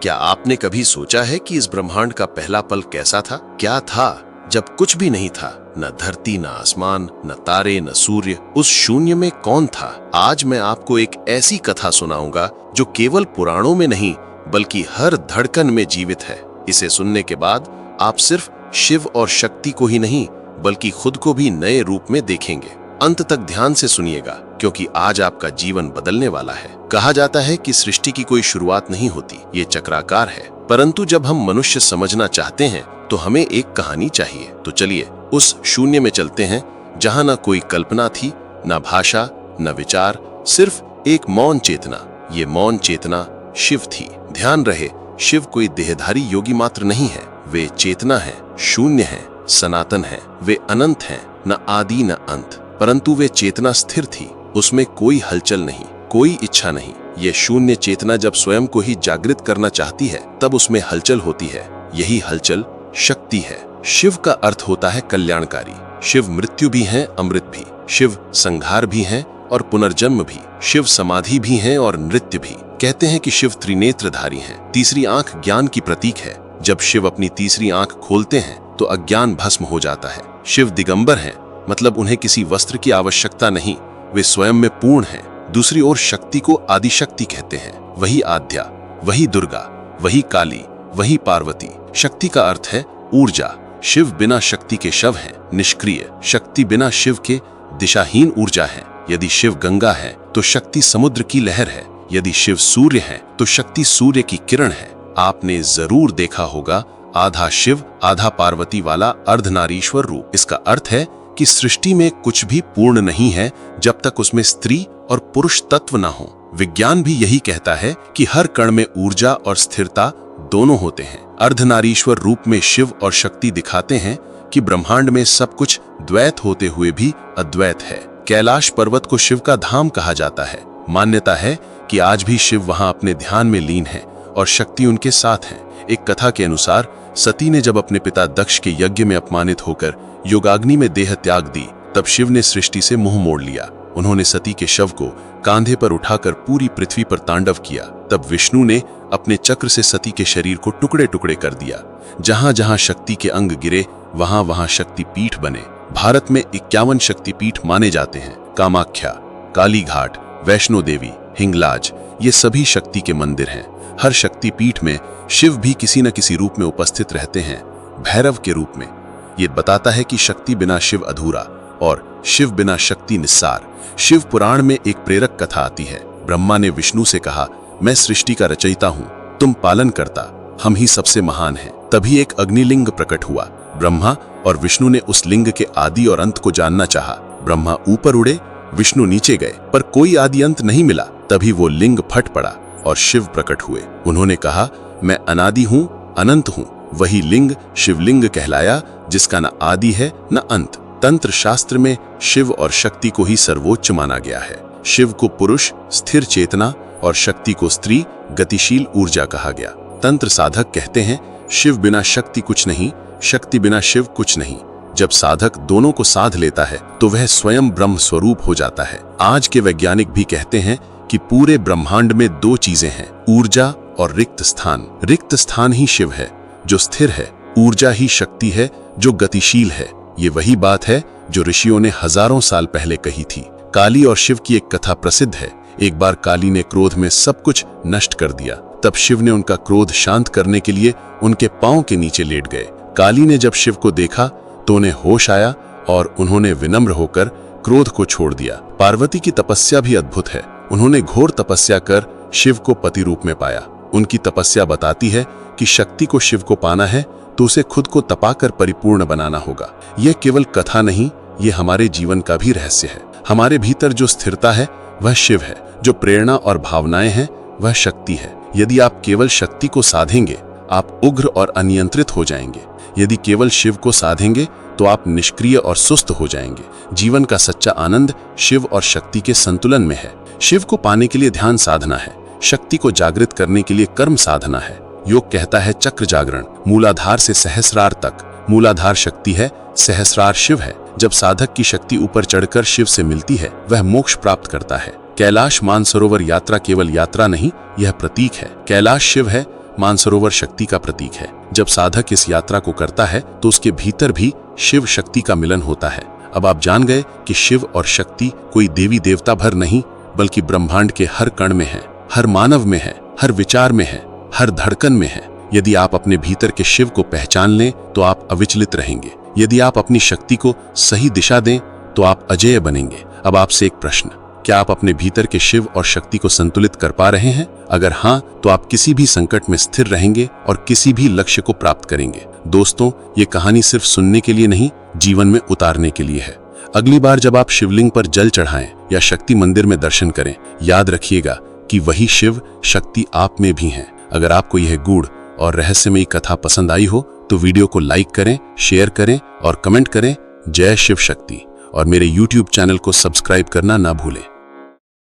क्या आपने कभी सोचा है कि इस ब्रह्मांड का पहला पल कैसा था? क्या था जब कुछ भी नहीं था? न धरती, न आसमान, न तारे, न सूर्य। उस शून्य में कौन था? आज मैं आपको एक ऐसी कथा सुनाऊंगा जो केवल पुराणों में नहीं बल्कि हर धड़कन में जीवित है। इसे सुनने के बाद आप सिर्फ शिव और शक्ति को ही नहीं बल्कि खुद को भी नए रूप में देखेंगे। अंत तक ध्यान से सुनिएगा, क्योंकि आज आपका जीवन बदलने वाला है। कहा जाता है कि सृष्टि की कोई शुरुआत नहीं होती, ये चक्राकार है। परंतु जब हम मनुष्य समझना चाहते हैं तो हमें एक कहानी चाहिए। तो चलिए उस शून्य में चलते हैं जहां न कोई कल्पना थी, न भाषा, न विचार, सिर्फ एक मौन चेतना। ये मौन चेतना शिव थी। ध्यान रहे, शिव कोई देहधारी योगी मात्र नहीं है। वे चेतना है, शून्य है, सनातन है। वे अनंत हैं, न आदि न अंत। परंतु वे चेतना स्थिर थी। उसमें कोई हलचल नहीं, कोई इच्छा नहीं। ये शून्य चेतना जब स्वयं को ही जागृत करना चाहती है तब उसमें हलचल होती है। यही हलचल शक्ति है। शिव का अर्थ होता है कल्याणकारी। शिव मृत्यु भी है, अमृत भी। शिव संहार भी है और पुनर्जन्म भी। शिव समाधि भी है और नृत्य भी। कहते हैं कि शिव त्रिनेत्रधारी हैं। तीसरी आंख ज्ञान की प्रतीक है। जब शिव अपनी तीसरी आंख खोलते हैं तो अज्ञान भस्म हो जाता है। शिव दिगंबर हैं, मतलब उन्हें किसी वस्त्र की आवश्यकता नहीं, वे स्वयं में पूर्ण हैं। दूसरी ओर शक्ति को आदिशक्ति कहते हैं। वही आद्या, वही दुर्गा, वही काली, वही पार्वती। शक्ति का अर्थ है ऊर्जा। शिव बिना शक्ति के शव हैं, निष्क्रिय। शक्ति बिना शिव के दिशाहीन ऊर्जा है। यदि शिव गंगा है तो शक्ति समुद्र की लहर है। यदि शिव सूर्य है तो शक्ति सूर्य की किरण है। आपने जरूर देखा होगा आधा शिव आधा पार्वती वाला अर्धनारीश्वर रूप। इसका अर्थ है कि सृष्टि में कुछ भी पूर्ण नहीं है जब तक उसमें स्त्री और पुरुष तत्व ना हो। विज्ञान भी यही कहता है कि हर कण में ऊर्जा और स्थिरता दोनों होते हैं। अर्धनारीश्वर रूप में शिव और शक्ति दिखाते हैं कि ब्रह्मांड में सब कुछ द्वैत होते हुए भी अद्वैत है। कैलाश पर्वत को शिव का धाम कहा जाता है। मान्यता है कि आज भी शिव वहां अपने ध्यान में लीन है और शक्ति उनके साथ है। एक कथा के अनुसार सती ने जब अपने पिता दक्ष के यज्ञ में अपमानित होकर योगाग्नि में देह त्याग दी, तब शिव ने सृष्टि से मुंह मोड़ लिया। उन्होंने सती के शव को कांधे पर उठाकर पूरी पृथ्वी पर तांडव किया। तब विष्णु ने अपने चक्र से सती के शरीर को टुकड़े टुकड़े कर दिया। जहां जहां शक्ति के अंग गिरे वहां वहां शक्ति पीठ बने। भारत में 51 शक्ति पीठ माने जाते हैं। कामाख्या, काली घाट, वैष्णो देवी, हिंगलाज, ये सभी शक्ति के मंदिर हैं। हर शक्ति पीठ में शिव भी किसी न किसी रूप में उपस्थित रहते हैं, भैरव के रूप में। ये बताता है कि शक्ति बिना शिव अधूरा और शिव बिना शक्ति निस्सार। शिव पुराण में एक प्रेरक कथा आती है। ब्रह्मा ने विष्णु से कहा, मैं सृष्टि का रचयिता हूँ, तुम पालन करता, हम ही सबसे महान हैं। तभी एक अग्निलिंग प्रकट हुआ। ब्रह्मा और विष्णु ने उस लिंग के आदि और अंत को जानना चाहा। ब्रह्मा ऊपर उड़े, विष्णु नीचे गए, पर कोई आदि अंत नहीं मिला। तभी वो लिंग फट पड़ा और शिव प्रकट हुए। उन्होंने कहा, मैं अनादि हूँ, अनंत हूँ। वही लिंग शिवलिंग कहलाया, जिसका न आदि है न अंत। तंत्र शास्त्र में शिव और शक्ति को ही सर्वोच्च माना गया है। शिव को पुरुष, स्थिर चेतना और शक्ति को स्त्री, गतिशील ऊर्जा कहा गया। तंत्र साधक कहते हैं, शिव बिना शक्ति कुछ नहीं, शक्ति बिना शिव कुछ नहीं। जब साधक दोनों को साध लेता है तो वह स्वयं ब्रह्म स्वरूप हो जाता है। आज के वैज्ञानिक भी कहते हैं कि पूरे ब्रह्मांड में दो चीजें हैं, ऊर्जा और रिक्त स्थान। रिक्त स्थान ही शिव है जो स्थिर है, ऊर्जा ही शक्ति है जो गतिशील है। ये वही बात है जो ऋषियों ने हजारों साल पहले कही थी। काली और शिव की एक कथा प्रसिद्ध है। एक बार काली ने क्रोध में सब कुछ नष्ट कर दिया। तब शिव ने उनका क्रोध शांत करने के लिए उनके पांव के नीचे लेट गए। काली ने जब शिव को देखा तो उन्हें होश आया और उन्होंने विनम्र होकर क्रोध को छोड़ दिया। पार्वती की तपस्या भी अद्भुत है। उन्होंने घोर तपस्या कर शिव को पति रूप में पाया। उनकी तपस्या बताती है कि शक्ति को शिव को पाना है तो उसे खुद को तपाकर परिपूर्ण बनाना होगा। यह केवल कथा नहीं, ये हमारे जीवन का भी रहस्य है। हमारे भीतर जो स्थिरता है वह शिव है, जो प्रेरणा और भावनाएं हैं वह शक्ति है। यदि आप केवल शक्ति को साधेंगे आप उग्र और अनियंत्रित हो जाएंगे। यदि केवल शिव को साधेंगे तो आप निष्क्रिय और सुस्त हो जाएंगे। जीवन का सच्चा आनंद शिव और शक्ति के संतुलन में है। शिव को पाने के लिए ध्यान साधना है, शक्ति को जागृत करने के लिए कर्म साधना है। योग कहता है चक्र जागरण, मूलाधार से सहस्रार तक। मूलाधार शक्ति है, सहस्रार शिव है। जब साधक की शक्ति ऊपर चढ़कर शिव से मिलती है वह मोक्ष प्राप्त करता है। कैलाश मानसरोवर यात्रा केवल यात्रा नहीं, यह प्रतीक है। कैलाश शिव है, मानसरोवर शक्ति का प्रतीक है। जब साधक इस यात्रा को करता है तो उसके भीतर भी शिव शक्ति का मिलन होता है। अब आप जान गए कि शिव और शक्ति कोई देवी देवता भर नहीं, बल्कि ब्रह्मांड के हर कण में है, हर मानव में है, हर विचार में है, हर धड़कन में है। यदि आप अपने भीतर के शिव को पहचान लें तो आप अविचलित रहेंगे। यदि आप अपनी शक्ति को सही दिशा दें तो आप अजेय बनेंगे। अब आपसे एक प्रश्न, क्या आप अपने भीतर के शिव और शक्ति को संतुलित कर पा रहे हैं? अगर हाँ, तो आप किसी भी संकट में स्थिर रहेंगे और किसी भी लक्ष्य को प्राप्त करेंगे। दोस्तों, ये कहानी सिर्फ सुनने के लिए नहीं, जीवन में उतारने के लिए है। अगली बार जब आप शिवलिंग पर जल चढ़ाएं या शक्ति मंदिर में दर्शन करें, याद रखिएगा कि वही शिव शक्ति आप में भी है। अगर आपको यह गूढ़ और रहस्यमयी कथा पसंद आई हो तो वीडियो को लाइक करें, शेयर करें और कमेंट करें। जय शिव शक्ति। और मेरे YouTube चैनल को सब्सक्राइब करना ना भूलें।